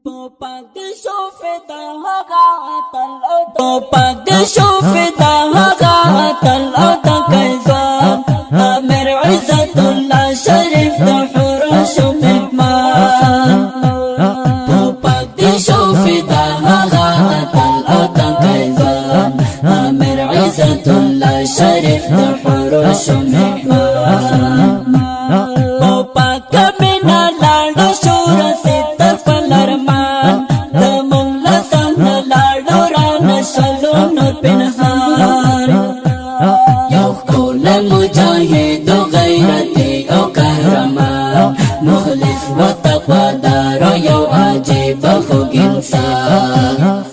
پاک دی شوفدا هغه تل او پاک دی شوفدا هغه تل او تکایزان امیر عزت الله شریف د حروش مهمان پاک دی شوفدا هغه تل او تکایزان امیر عزت الله شریف د حروش مهمان مجاهد غیرتی او قهرمان مخلص و تقوادار یو عجیب خوږ انسان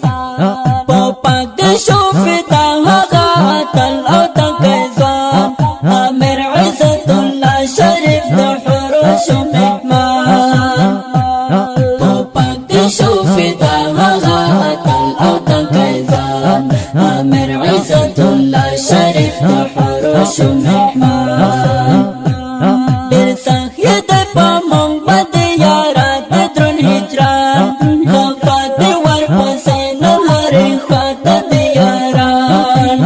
پاک دی شوفدا هغه تل او تکایزان امیر عزت الله شریف د حروش مهمان پاک دی شوفدا هغه تل او تکایزان امیر عزت الله شریف د حروش مهمان ډېر سخت دی په موږ باندې یاره د درون هجران خفا دی ورپسې نو هرې خواته دی یاران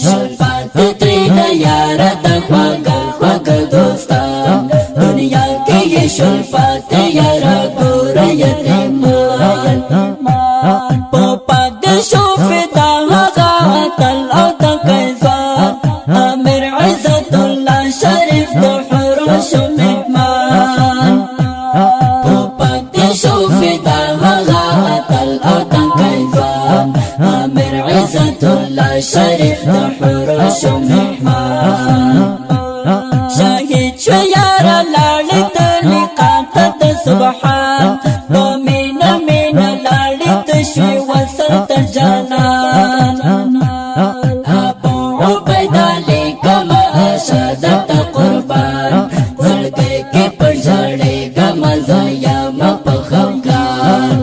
شل پاتې ترېنه یاره د خواږه خواږه دوستان دنیا کې یې شل پاتې یاره ګوره یتیمان پاک دی شوفدا هغه تل او تکایزان امیر عزت الله شریف د حروش مهمان پاک دی شوفدا هغه تل او تکایزان امیر عزت الله شریف د حروش مهمان شاهد شو یاره لاړې تلې قاته د سبحان په مینه مینه لاړې تشوي وصل تر جانان ابو عبیده لیکمه شهادت قربان زړګي کې پر ژړېږمه زه یمه په خفګان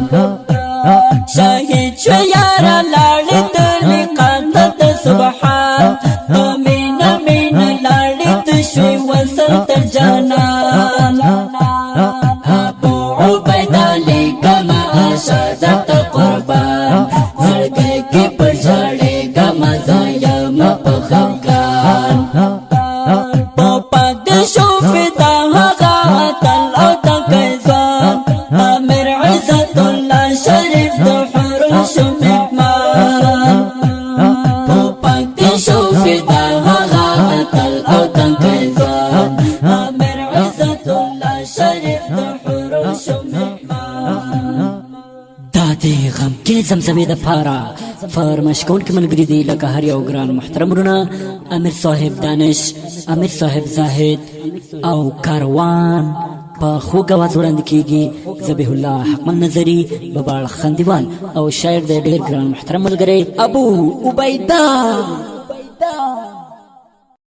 شهید شو یاره لاړې تلې قاته د سبحان په مینه مینه لاړې تشوي وصل تر جانان ابو عبیده لیکمه شهادت قربان زړګي کې پر ژړېږمه زه یمه په خفګان پاک دی شوفدا هغه تل او تکایزان امیر عزت الله شریف د حروش مهمان پاک دی شوفدا هغه تل او تکایزان امیر عزت الله شریف د حروش مهمان دادی غم کې زمزمې د پاره فرمایش کوونکي ملګري دي لکه هر یو ګران محترم وروڼه امیر صاحب دانش امیر صاحب زاهد او کاروان په خوږ اواز وړاندې کېږي ذبیح الله حقمل نظري بباړ خندیوال او شاعر د ډېر ګران محترم ملګری ابو عبیده